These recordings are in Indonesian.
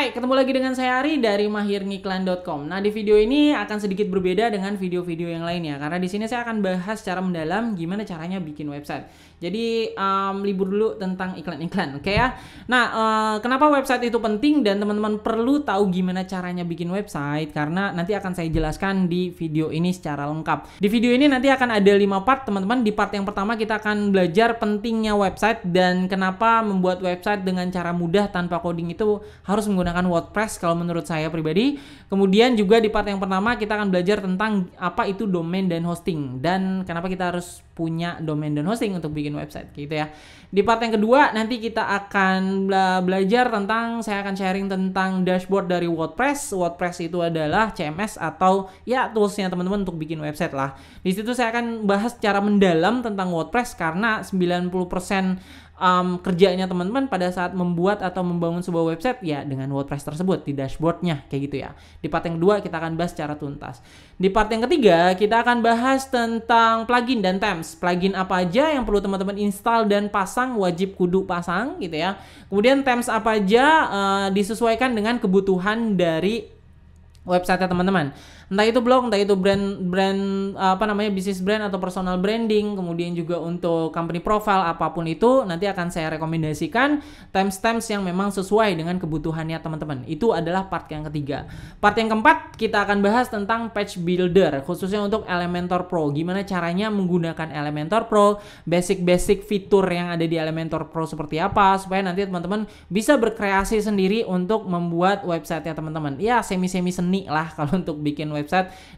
Hai, ketemu lagi dengan saya Ari dari mahirngiklan.com. Nah, di video ini akan sedikit berbeda dengan video-video yang lainnya karena di sini saya akan bahas secara mendalam gimana caranya bikin website. Jadi libur dulu tentang iklan-iklan, oke ya? Nah, kenapa website itu penting dan teman-teman perlu tahu gimana caranya bikin website karena nanti akan saya jelaskan di video ini secara lengkap. Di video ini nanti akan ada 5 part, teman-teman. Di part yang pertama kita akan belajar pentingnya website dan kenapa membuat website dengan cara mudah tanpa coding itu harus menggunakan WordPress kalau menurut saya pribadi. Kemudian juga di part yang pertama kita akan belajar tentang apa itu domain dan hosting dan kenapa kita harus punya domain dan hosting untuk bikin website gitu ya. Di part yang kedua nanti kita akan belajar tentang, saya akan sharing tentang dashboard dari WordPress. WordPress itu adalah CMS atau ya toolsnya teman-teman untuk bikin website lah. Di situ saya akan bahas secara mendalam tentang WordPress karena 90% kerjanya teman-teman pada saat membuat atau membangun sebuah website ya dengan WordPress tersebut di dashboardnya kayak gitu ya. Di part yang kedua kita akan bahas secara tuntas. Di part yang ketiga kita akan bahas tentang plugin dan themes. Plugin apa aja yang perlu teman-teman install dan pasang, wajib kudu pasang gitu ya. Kemudian themes apa aja disesuaikan dengan kebutuhan dari website teman-teman. Entah itu blog, entah itu brand bisnis brand atau personal branding, kemudian juga untuk company profile apapun itu nanti akan saya rekomendasikan themes yang memang sesuai dengan kebutuhannya teman-teman. Itu adalah part yang ketiga. Part yang keempat kita akan bahas tentang page builder khususnya untuk Elementor Pro. Gimana caranya menggunakan Elementor Pro, basic fitur yang ada di Elementor Pro seperti apa supaya nanti teman-teman bisa berkreasi sendiri untuk membuat website-nya teman-teman. Ya semi-semi seni lah kalau untuk bikin website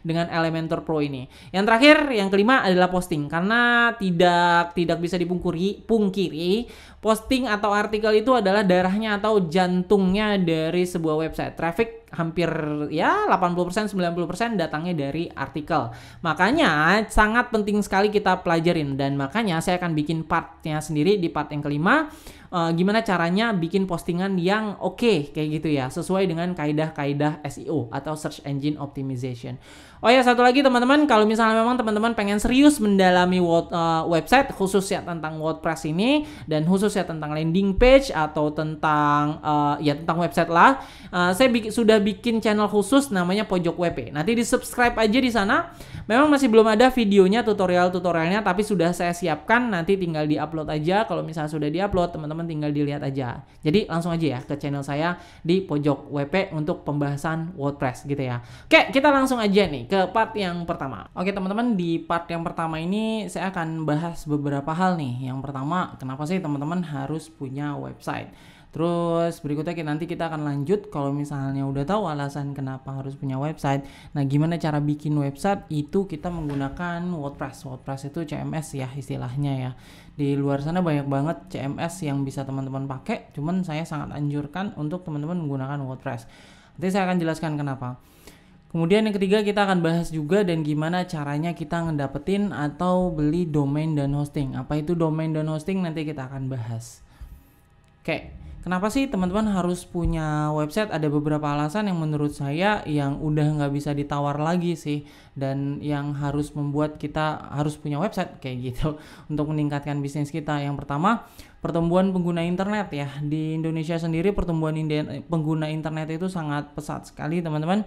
dengan Elementor Pro ini. Yang terakhir, yang kelima adalah posting karena tidak bisa dipungkiri posting atau artikel itu adalah darahnya atau jantungnya dari sebuah website. Traffic hampir ya 80% 90% datangnya dari artikel. Makanya sangat penting sekali kita pelajarin dan makanya saya akan bikin partnya sendiri di part yang kelima. Gimana caranya bikin postingan yang oke kayak gitu ya, sesuai dengan kaidah-kaidah SEO atau Search Engine Optimization. Oh ya, satu lagi teman-teman, kalau misalnya memang teman-teman pengen serius mendalami website khususnya tentang WordPress ini dan khususnya tentang landing page atau tentang tentang website lah, saya sudah bikin channel khusus namanya Pojok WP. Nanti di subscribe aja di sana. Memang masih belum ada videonya, tutorialnya, tapi sudah saya siapkan. Nanti tinggal diupload aja. Kalau misalnya sudah diupload, teman-teman tinggal dilihat aja. Jadi langsung aja ya ke channel saya di Pojok WP untuk pembahasan WordPress gitu ya. Oke, kita langsung aja nih ke part yang pertama. Oke teman-teman, di part yang pertama ini saya akan bahas beberapa hal nih. Yang pertama, kenapa sih teman-teman harus punya website? Terus berikutnya nanti kita akan lanjut kalau misalnya udah tahu alasan kenapa harus punya website. Nah, gimana cara bikin website itu kita menggunakan WordPress. WordPress itu CMS ya istilahnya ya. Di luar sana banyak banget CMS yang bisa teman-teman pakai, cuman saya sangat anjurkan untuk teman-teman menggunakan WordPress. Nanti saya akan jelaskan kenapa. Kemudian yang ketiga kita akan bahas juga dan gimana caranya kita ngedapetin atau beli domain dan hosting. Apa itu domain dan hosting nanti kita akan bahas. Oke. Kenapa sih teman-teman harus punya website? Ada beberapa alasan yang menurut saya yang udah nggak bisa ditawar lagi sih dan yang harus membuat kita harus punya website kayak gitu untuk meningkatkan bisnis kita. Yang pertama, pertumbuhan pengguna internet ya. Di Indonesia sendiri pertumbuhan pengguna internet itu sangat pesat sekali teman-teman.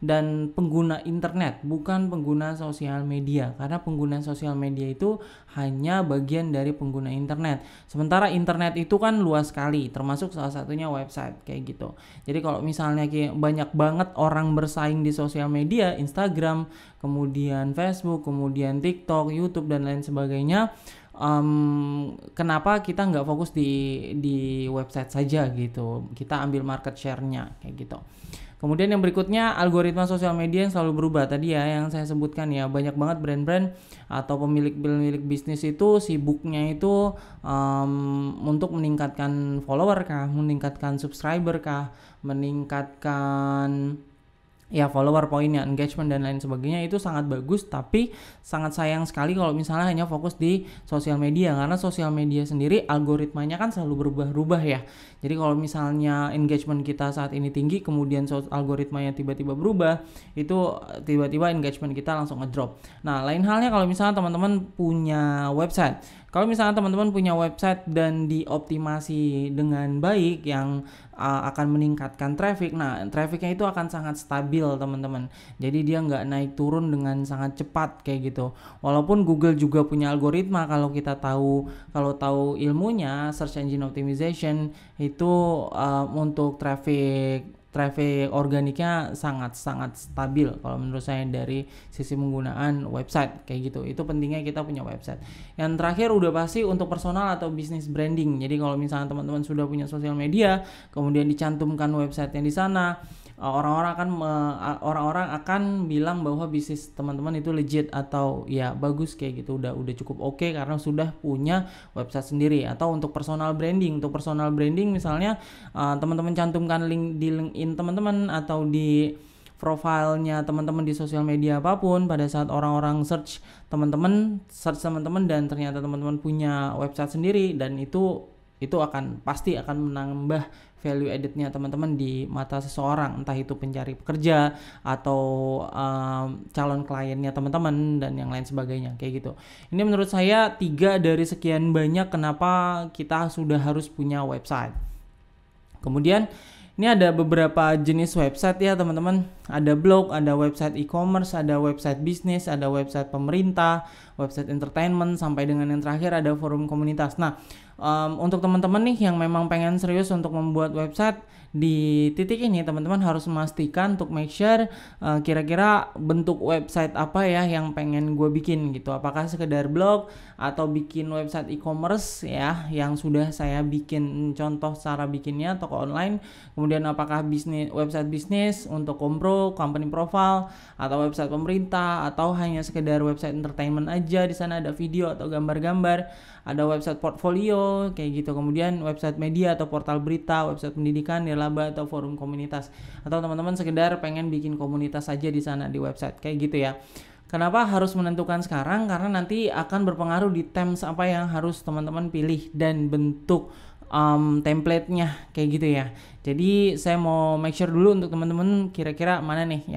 Dan pengguna internet bukan pengguna sosial media, karena pengguna sosial media itu hanya bagian dari pengguna internet. Sementara internet itu kan luas sekali, termasuk salah satunya website kayak gitu. Jadi kalau misalnya banyak banget orang bersaing di sosial media, Instagram, kemudian Facebook, kemudian TikTok, YouTube dan lain sebagainya, kenapa kita nggak fokus di website saja gitu? Kita ambil market share-nya kayak gitu. Kemudian yang berikutnya, algoritma sosial media yang selalu berubah. Tadi ya yang saya sebutkan ya, banyak banget brand-brand atau pemilik bisnis itu sibuknya itu untuk meningkatkan follower kah, meningkatkan subscriber kah, meningkatkan ya follower poinnya, engagement dan lain sebagainya. Itu sangat bagus, tapi sangat sayang sekali kalau misalnya hanya fokus di sosial media, karena sosial media sendiri algoritmanya kan selalu berubah-ubah ya. Jadi kalau misalnya engagement kita saat ini tinggi, kemudian algoritmanya tiba-tiba berubah, itu tiba-tiba engagement kita langsung ngedrop. Nah, lain halnya kalau misalnya teman-teman punya website, Kalau misalnya teman-teman punya website dan dioptimasi dengan baik yang akan meningkatkan traffic, nah trafficnya itu akan sangat stabil teman-teman. Jadi dia nggak naik turun dengan sangat cepat kayak gitu. Walaupun Google juga punya algoritma, kalau kita tahu ilmunya search engine optimization itu untuk traffic organiknya sangat stabil kalau menurut saya dari sisi penggunaan website kayak gitu. Itu pentingnya kita punya website. Yang terakhir udah pasti untuk personal atau bisnis branding. Jadi kalau misalnya teman-teman sudah punya sosial media, kemudian dicantumkan websitenya di sana, orang-orang akan bilang bahwa bisnis teman-teman itu legit atau ya bagus kayak gitu, udah cukup oke karena sudah punya website sendiri. Atau untuk personal branding misalnya teman-teman cantumkan link di LinkedIn teman-teman atau di profilnya teman-teman di sosial media apapun, pada saat orang-orang search teman-teman dan ternyata teman-teman punya website sendiri, dan itu pasti akan menambah value added-nya teman-teman di mata seseorang, entah itu pencari pekerja atau calon kliennya teman-teman dan yang lain sebagainya kayak gitu. Ini menurut saya 3 dari sekian banyak kenapa kita sudah harus punya website. Kemudian ini ada beberapa jenis website ya teman-teman. Ada blog, ada website e-commerce, ada website bisnis, ada website pemerintah, website entertainment, sampai dengan yang terakhir ada forum komunitas. Nah, untuk teman-teman nih yang memang pengen serius untuk membuat website, di titik ini teman-teman harus memastikan untuk make sure kira-kira bentuk website apa ya yang pengen gue bikin gitu. Apakah sekedar blog atau bikin website e-commerce ya yang sudah saya bikin contoh cara bikinnya, toko online. Kemudian apakah website bisnis untuk kompro, company profile, atau website pemerintah, atau hanya sekedar website entertainment aja, di sana ada video atau gambar-gambar. Ada website portfolio kayak gitu. Kemudian website media atau portal berita, website pendidikan, nirlaba atau forum komunitas. Atau teman-teman sekedar pengen bikin komunitas aja di sana di website kayak gitu ya. Kenapa harus menentukan sekarang? Karena nanti akan berpengaruh di themes apa yang harus teman-teman pilih dan bentuk template-nya kayak gitu ya. Jadi saya mau make sure dulu untuk teman-teman kira-kira mana nih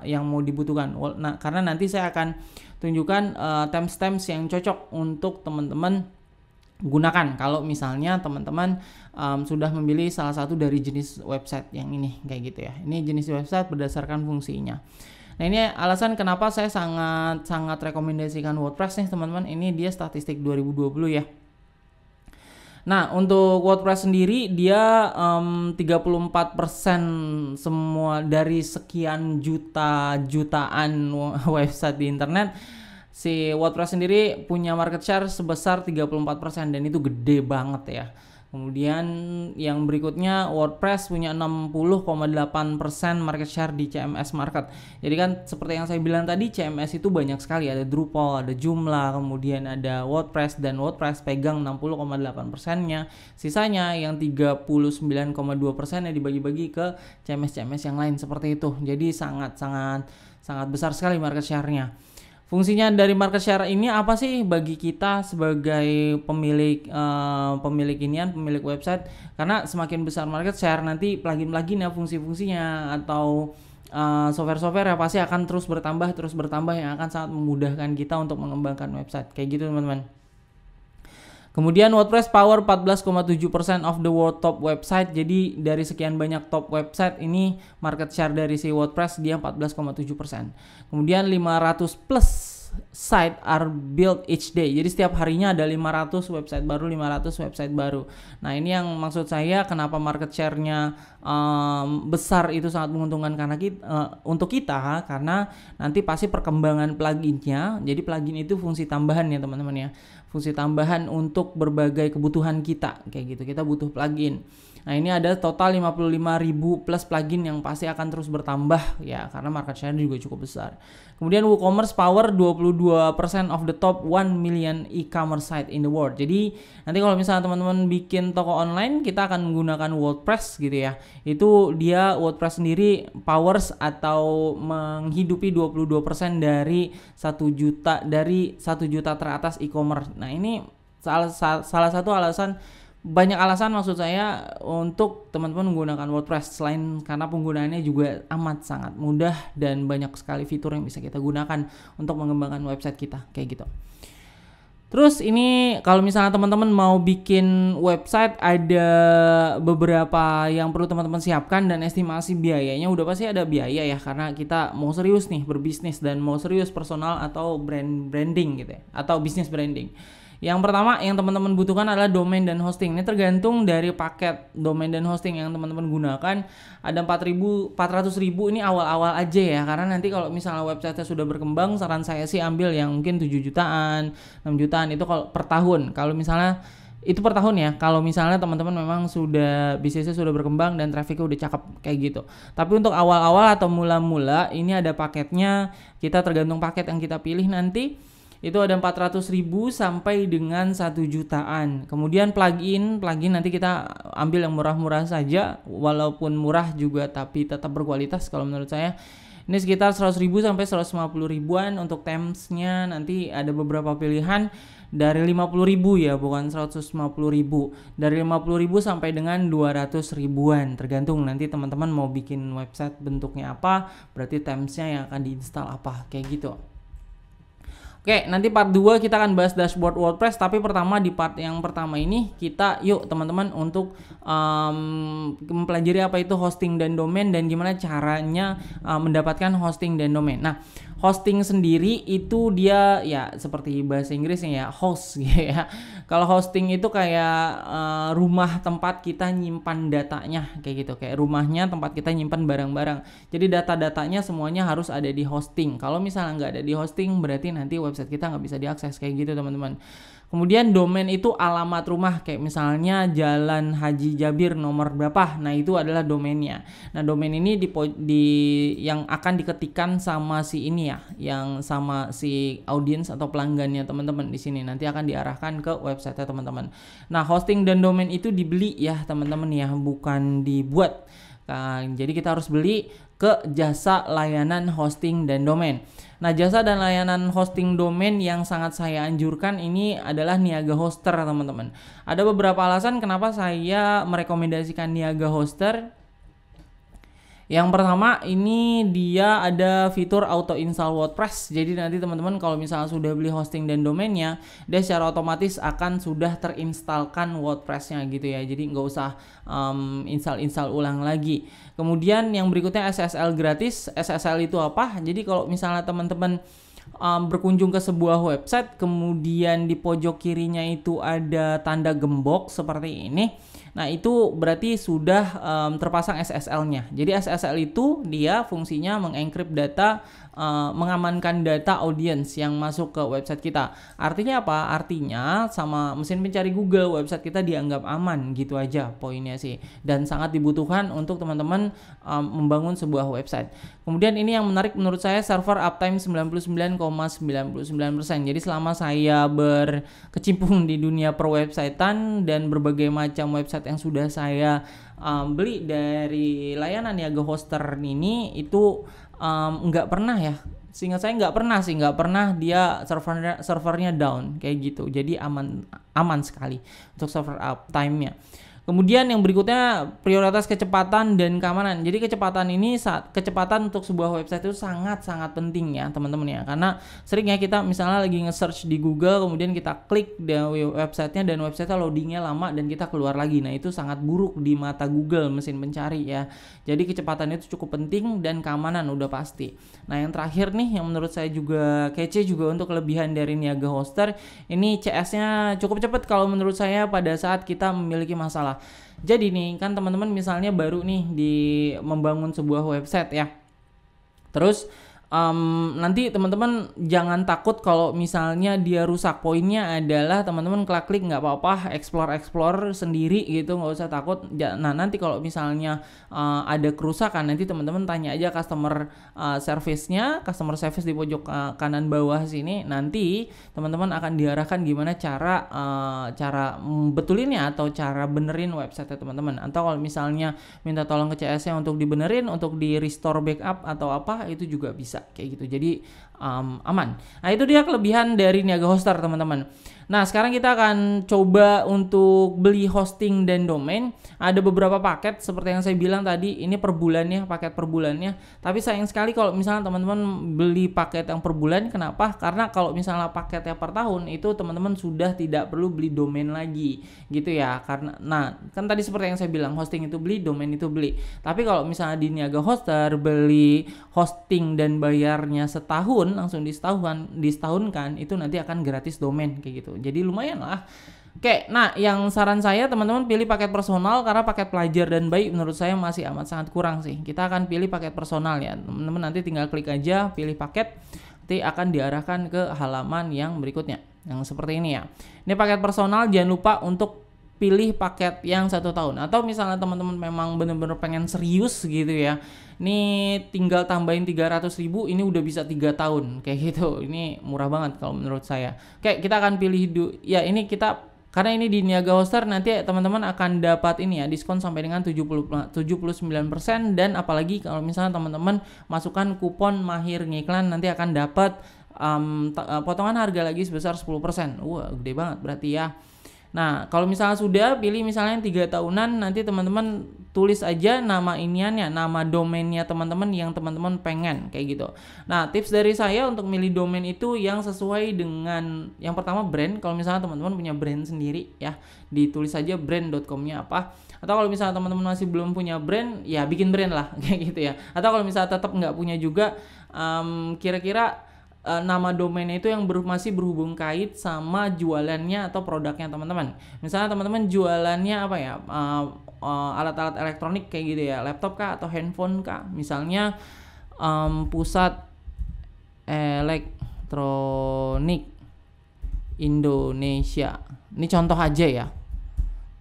yang mau dibutuhkan. Nah, karena nanti saya akan tunjukkan themes yang cocok untuk teman-teman gunakan kalau misalnya teman-teman sudah memilih salah satu dari jenis website yang ini kayak gitu ya. Ini jenis website berdasarkan fungsinya. Nah, ini alasan kenapa saya sangat rekomendasikan WordPress nih teman-teman. Ini dia statistik 2020 ya. Nah, untuk WordPress sendiri dia 34% semua dari sekian jutaan website di internet. Si WordPress sendiri punya market share sebesar 34% dan itu gede banget ya. Kemudian yang berikutnya WordPress punya 60,8% market share di CMS market. Jadi kan seperti yang saya bilang tadi, CMS itu banyak sekali, ada Drupal, ada Joomla, kemudian ada WordPress, dan WordPress pegang 60,8%-nya. Sisanya yang 39,2%-nya dibagi-bagi ke CMS yang lain seperti itu. Jadi sangat besar sekali market share-nya. Fungsinya dari market share ini apa sih bagi kita sebagai pemilik website? Karena semakin besar market share, nanti plugin ya, fungsi-fungsinya atau software ya pasti akan terus bertambah yang akan sangat memudahkan kita untuk mengembangkan website kayak gitu teman-teman. Kemudian WordPress power 14,7% of the world top website. Jadi dari sekian banyak top website ini market share dari si WordPress dia 14,7%. Kemudian 500 plus site are built each day. Jadi setiap harinya ada 500 website baru. Nah, ini yang maksud saya kenapa market share-nya besar itu sangat menguntungkan untuk kita karena nanti pasti perkembangan pluginnya. Jadi plugin itu fungsi tambahan ya teman-teman ya. Fungsi tambahan untuk berbagai kebutuhan kita kayak gitu. Kita butuh plugin. Nah, ini ada total 55.000 plus plugin yang pasti akan terus bertambah ya karena market share juga cukup besar. Kemudian WooCommerce power 22% of the top 1 million e-commerce site in the world. Jadi nanti kalau misalnya teman-teman bikin toko online, kita akan menggunakan WordPress gitu ya. Itu dia WordPress sendiri powers atau menghidupi 22% dari 1 juta teratas e-commerce. Nah, ini salah satu alasan, banyak alasan maksud saya untuk teman-teman menggunakan WordPress selain karena penggunaannya juga amat sangat mudah dan banyak sekali fitur yang bisa kita gunakan untuk mengembangkan website kita kayak gitu. Terus ini kalau misalnya teman-teman mau bikin website, ada beberapa yang perlu teman-teman siapkan, dan estimasi biayanya udah pasti ada biaya ya, karena kita mau serius nih berbisnis dan mau serius personal atau branding gitu ya, atau bisnis branding. Yang pertama yang teman-teman butuhkan adalah domain dan hosting. Ini tergantung dari paket domain dan hosting yang teman-teman gunakan. Ada 400.000 ini awal-awal aja ya, karena nanti kalau misalnya website sudah berkembang, saran saya sih ambil yang mungkin 7 jutaan, 6 jutaan itu kalau per tahun. Kalau misalnya itu per tahun ya, kalau misalnya teman-teman memang sudah bisnisnya sudah berkembang dan trafficnya udah cakep kayak gitu. Tapi untuk awal-awal atau mula-mula ini ada paketnya, kita tergantung paket yang kita pilih nanti. Itu ada 400.000 sampai dengan 1 jutaan. Kemudian plugin nanti kita ambil yang murah-murah saja, walaupun murah juga tapi tetap berkualitas kalau menurut saya. Ini sekitar 100.000 sampai 150 ribuan. Untuk temsnya nanti ada beberapa pilihan dari 50.000 ya, bukan 150.000. Dari 50.000 sampai dengan 200 ribuan, tergantung nanti teman-teman mau bikin website bentuknya apa, berarti temsnya yang akan diinstal apa, kayak gitu. Oke, nanti part 2 kita akan bahas dashboard WordPress, tapi pertama di part yang pertama ini kita yuk teman-teman untuk mempelajari apa itu hosting dan domain dan gimana caranya mendapatkan hosting dan domain. Nah, hosting sendiri itu dia ya seperti bahasa Inggrisnya ya, host gitu ya. Kalau hosting itu kayak rumah tempat kita nyimpan datanya kayak gitu, kayak rumahnya tempat kita nyimpan barang-barang. Jadi data-datanya semuanya harus ada di hosting. Kalau misalnya nggak ada di hosting, berarti nanti website kita nggak bisa diakses kayak gitu teman-teman. Kemudian domain itu alamat rumah, kayak misalnya Jalan Haji Jabir nomor berapa. Nah, itu adalah domainnya. Nah, domain ini yang akan diketikkan sama si ini ya, yang sama si audiens atau pelanggannya teman-teman di sini. Nanti akan diarahkan ke website teman-teman. Nah, hosting dan domain itu dibeli ya teman-teman ya, bukan dibuat. Nah, jadi kita harus beli ke jasa layanan hosting dan domain. Nah, jasa dan layanan hosting domain yang sangat saya anjurkan ini adalah Niaga Hoster teman-teman. Ada beberapa alasan kenapa saya merekomendasikan Niaga Hoster. Yang pertama, ini dia ada fitur auto install WordPress. Jadi nanti teman-teman kalau misalnya sudah beli hosting dan domainnya, dia secara otomatis akan sudah terinstalkan WordPress-nya gitu ya. Jadi nggak usah install ulang lagi. Kemudian yang berikutnya SSL gratis. SSL itu apa? Jadi kalau misalnya teman-teman berkunjung ke sebuah website, kemudian di pojok kirinya itu ada tanda gembok seperti ini. Nah, itu berarti sudah terpasang SSL-nya. Jadi SSL itu dia fungsinya mengencrypt data, mengamankan data audiens yang masuk ke website kita. Artinya apa? Artinya sama mesin pencari Google, website kita dianggap aman gitu aja poinnya sih. Dan sangat dibutuhkan untuk teman-teman membangun sebuah website. Kemudian ini yang menarik menurut saya, server uptime 99,99%. Jadi selama saya berkecimpung di dunia perwebsitean dan berbagai macam website yang sudah saya beli dari layanan Niaga Hoster ini, itu nggak pernah ya, seingat saya nggak pernah dia servernya down kayak gitu. Jadi aman sekali untuk server uptime-nya. Kemudian yang berikutnya prioritas kecepatan dan keamanan. Jadi kecepatan untuk sebuah website itu sangat-sangat penting ya teman-teman ya. Karena seringnya kita misalnya lagi nge-search di Google, kemudian kita klik di websitenya dan website loadingnya lama dan kita keluar lagi. Nah, itu sangat buruk di mata Google mesin pencari ya. Jadi kecepatan itu cukup penting dan keamanan udah pasti. Nah, yang terakhir nih yang menurut saya juga kece juga untuk kelebihan dari Niaga Hoster, ini CS-nya cukup cepat kalau menurut saya pada saat kita memiliki masalah. Jadi nih kan teman-teman misalnya baru nih membangun sebuah website ya. Terus nanti teman-teman jangan takut kalau misalnya dia rusak. Poinnya adalah teman-teman klik nggak apa-apa, explore sendiri gitu, nggak usah takut. Nah, nanti kalau misalnya ada kerusakan, nanti teman-teman tanya aja customer service di pojok kanan bawah sini. Nanti teman-teman akan diarahkan gimana cara betulinnya atau cara benerin website teman-teman. Atau kalau misalnya minta tolong ke CS-nya untuk dibenerin, untuk di restore backup atau apa, itu juga bisa kayak gitu. Jadi aman. Nah, itu dia kelebihan dari Niaga Hoster, teman-teman. Nah, sekarang kita akan coba untuk beli hosting dan domain. Ada beberapa paket seperti yang saya bilang tadi, ini per bulannya, paket per bulannya. Tapi sayang sekali kalau misalnya teman-teman beli paket yang per bulan. Kenapa? Karena kalau misalnya paketnya per tahun, itu teman-teman sudah tidak perlu beli domain lagi, gitu ya. Karena, nah, kan tadi seperti yang saya bilang, hosting itu beli, domain itu beli. Tapi kalau misalnya di Niaga Hoster beli hosting dan bayarnya setahun, langsung disetahunkan, itu nanti akan gratis domain kayak gitu. Jadi lumayan lah. Oke, nah yang saran saya teman-teman pilih paket personal, karena paket pelajar dan bayi menurut saya masih amat sangat kurang sih. Kita akan pilih paket personal ya. Teman-teman nanti tinggal klik aja pilih paket, nanti akan diarahkan ke halaman yang berikutnya. Yang seperti ini ya. Ini paket personal, jangan lupa untuk pilih paket yang 1 tahun. Atau misalnya teman-teman memang benar-benar pengen serius gitu ya, ini tinggal tambahin 300.000, ini udah bisa 3 tahun kayak gitu. Ini murah banget kalau menurut saya. Oke, kita akan pilih ya ini kita, karena ini di Niaga Hoster nanti teman-teman akan dapat ini ya, diskon sampai dengan 79%. Dan apalagi kalau misalnya teman-teman masukkan kupon Mahir Ngiklan, nanti akan dapat potongan harga lagi sebesar 10%. Wah, gede banget berarti ya. Nah, kalau misalnya sudah pilih misalnya 3 tahunan, nanti teman-teman tulis aja nama iniannya, nama domainnya teman-teman yang teman-teman pengen kayak gitu. Nah, tips dari saya untuk milih domain itu yang sesuai dengan, yang pertama brand. Kalau misalnya teman-teman punya brand sendiri ya, ditulis aja brand.com-nya apa. Atau kalau misalnya teman-teman masih belum punya brand, ya bikin brand lah kayak gitu ya. Atau kalau misalnya tetap nggak punya juga, kira-kira nama domainnya itu yang masih berhubung kait sama jualannya atau produknya teman-teman. Misalnya teman-teman jualannya apa ya, alat-alat elektronik kayak gitu ya, laptop kah atau handphone kah, misalnya Pusat Elektronik Indonesia. Ini contoh aja ya.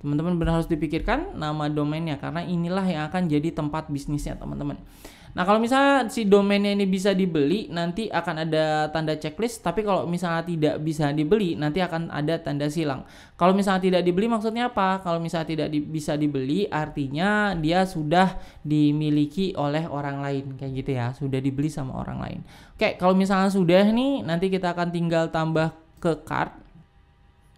Teman-teman benar harus dipikirkan nama domainnya, karena inilah yang akan jadi tempat bisnisnya teman-teman. Nah, kalau misalnya si domainnya ini bisa dibeli, nanti akan ada tanda checklist. Tapi kalau misalnya tidak bisa dibeli, nanti akan ada tanda silang. Kalau misalnya tidak dibeli maksudnya apa? Kalau misalnya tidak bisa dibeli, artinya dia sudah dimiliki oleh orang lain kayak gitu ya, sudah dibeli sama orang lain. Oke, kalau misalnya sudah nih, nanti kita akan tinggal tambah ke cart.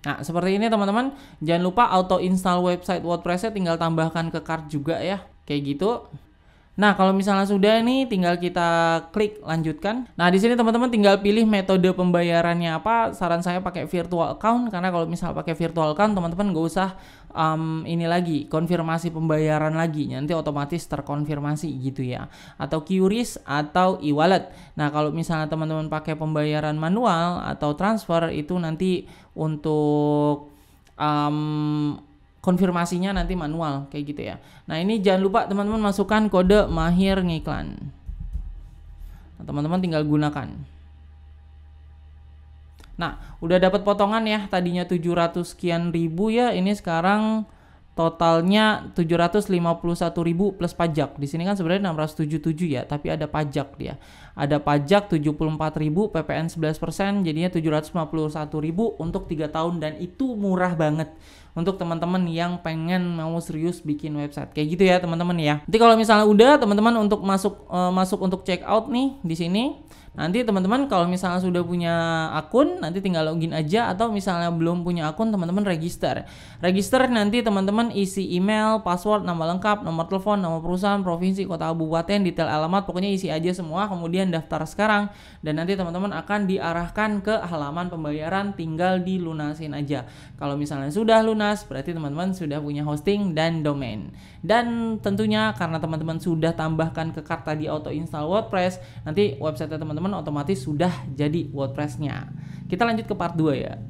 Nah, seperti ini teman-teman. Jangan lupa auto install website WordPress-nya tinggal tambahkan ke cart juga ya, kayak gitu. Nah, kalau misalnya sudah nih, tinggal kita klik lanjutkan. Nah, di sini teman-teman tinggal pilih metode pembayarannya apa. Saran saya pakai virtual account, karena kalau misalnya pakai virtual account teman-teman nggak usah ini lagi konfirmasi pembayaran lagi, nanti otomatis terkonfirmasi gitu ya. Atau QRIS atau e-wallet. Nah, kalau misalnya teman-teman pakai pembayaran manual atau transfer, itu nanti untuk konfirmasinya nanti manual kayak gitu ya. Nah, ini jangan lupa teman-teman masukkan kode Mahir Ngiklan. Nah, teman-teman tinggal gunakan. Nah, udah dapat potongan ya. Tadinya 700 sekian ribu ya, ini sekarang totalnya 751.000 plus pajak. Di sini kan sebenarnya 677 ya, tapi ada pajak dia. Ada pajak 74.000, PPN 11%, jadinya 751.000 untuk 3 tahun, dan itu murah banget untuk teman-teman yang pengen mau serius bikin website. Kayak gitu ya, teman-teman ya. Nanti kalau misalnya udah teman-teman untuk masuk untuk check out nih di sini. Nanti teman-teman kalau misalnya sudah punya akun, nanti tinggal login aja, atau misalnya belum punya akun, teman-teman register. Register nanti teman-teman isi email, password, nama lengkap, nomor telepon, nama perusahaan, provinsi, kota, kabupaten, detail alamat, pokoknya isi aja semua, kemudian daftar sekarang, dan nanti teman-teman akan diarahkan ke halaman pembayaran, tinggal dilunasin aja. Kalau misalnya sudah lunas, berarti teman-teman sudah punya hosting dan domain. Dan tentunya karena teman-teman sudah tambahkan ke cart tadi auto install WordPress, nanti website teman-teman otomatis sudah jadi WordPress-nya. Kita lanjut ke part 2 ya.